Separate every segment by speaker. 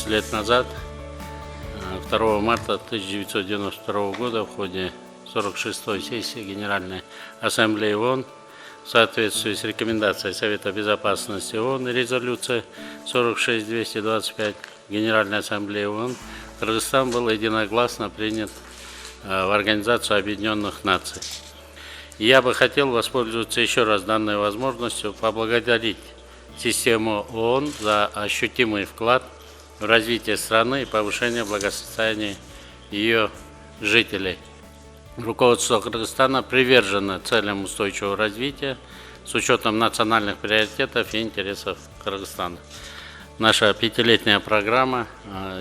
Speaker 1: 20 лет назад, 2 марта 1992 года, в ходе 46-й сессии Генеральной Ассамблеи ООН, в соответствии с рекомендацией Совета Безопасности ООН и резолюцией 46-225 Генеральной Ассамблеи ООН, Кыргызстан был единогласно принят в Организацию Объединенных Наций. И я бы хотел воспользоваться еще раз данной возможностью поблагодарить систему ООН за ощутимый вклад в развитие страны и повышение благосостояния ее жителей. Руководство Кыргызстана привержено целям устойчивого развития с учетом национальных приоритетов и интересов Кыргызстана. Наша пятилетняя программа,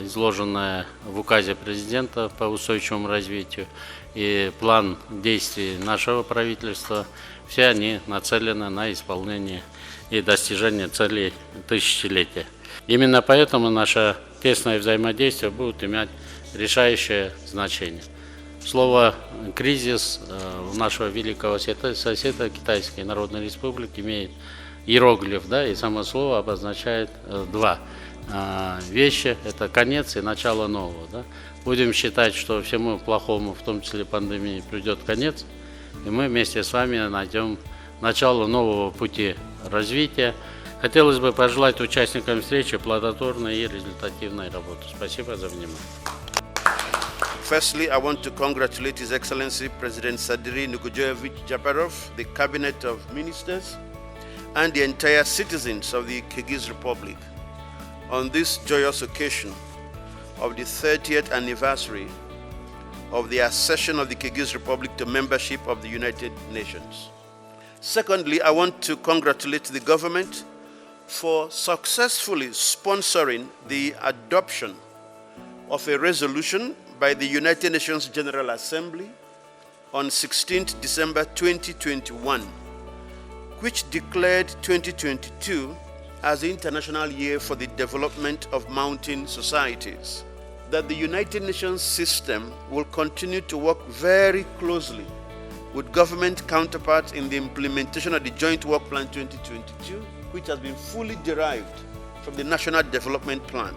Speaker 1: изложенная в указе президента по устойчивому развитию, и план действий нашего правительства, все они нацелены на исполнение и достижение целей тысячелетия. Именно поэтому наше тесное взаимодействие будет иметь решающее значение. Слово «кризис» у нашего великого соседа Китайской Народной Республики имеет иероглиф, и само слово обозначает два вещи. Это конец и начало нового. Будем считать, что всему плохому, в том числе пандемии, придет конец, и мы вместе с вами найдем начало нового пути развития. Хотелось бы пожелать участникам встречи плодотворной и результативной работы. Спасибо за внимание.
Speaker 2: Firstly, I want to congratulate His Excellency President Sadiri Nukujoyevich Jапarov, the Cabinet of Ministers, and the entire citizens of the Kyrgyz Republic on this joyous occasion of the 30th anniversary of the accession of the Kyrgyz Republic to membership of the United Nations. Secondly, I want to congratulate the government for successfully sponsoring the adoption of a resolution by the United Nations General Assembly on 16th December 2021, which declared 2022 as the International Year for the Development of Mountain Societies. That the United Nations system will continue to work very closely with government counterparts in the implementation of the Joint Work Plan 2022, which has been fully derived from the National Development Plan.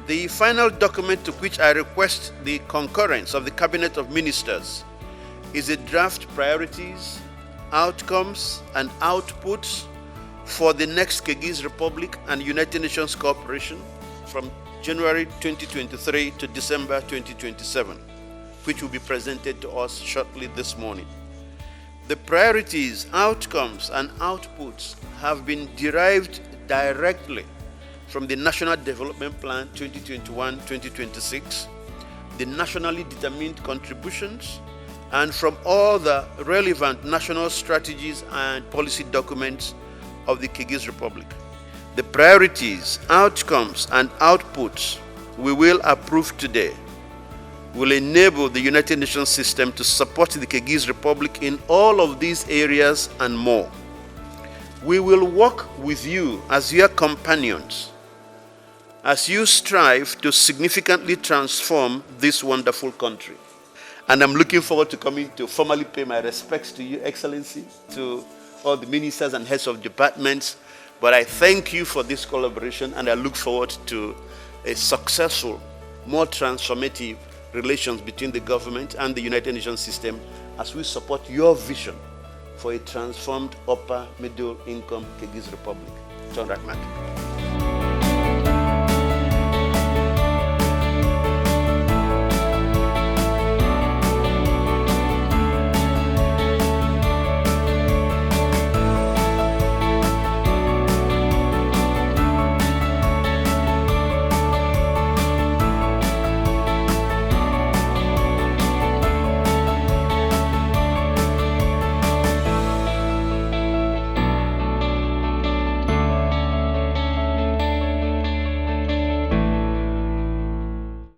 Speaker 2: The final document to which I request the concurrence of the Cabinet of Ministers is a draft priorities, outcomes, and outputs for the next Kyrgyz Republic and United Nations cooperation from January 2023 to December 2027, which will be presented to us shortly this morning. The priorities, outcomes, and outputs have been derived directly from the National Development Plan 2021-2026, the nationally determined contributions, and from all the relevant national strategies and policy documents of the Kyrgyz Republic. The priorities, outcomes, and outputs we will approve today will enable the United Nations system to support the Kyrgyz Republic in all of these areas and more. We will work with you as your companions as you strive to significantly transform this wonderful country. And I'm looking forward to coming to formally pay my respects to you, Excellency, to all the ministers and heads of departments. But I thank you for this collaboration, and I look forward to a successful, more transformative relations between the government and the United Nations system as we support your vision for a transformed upper middle income Kyrgyz Republic. John Rahmat.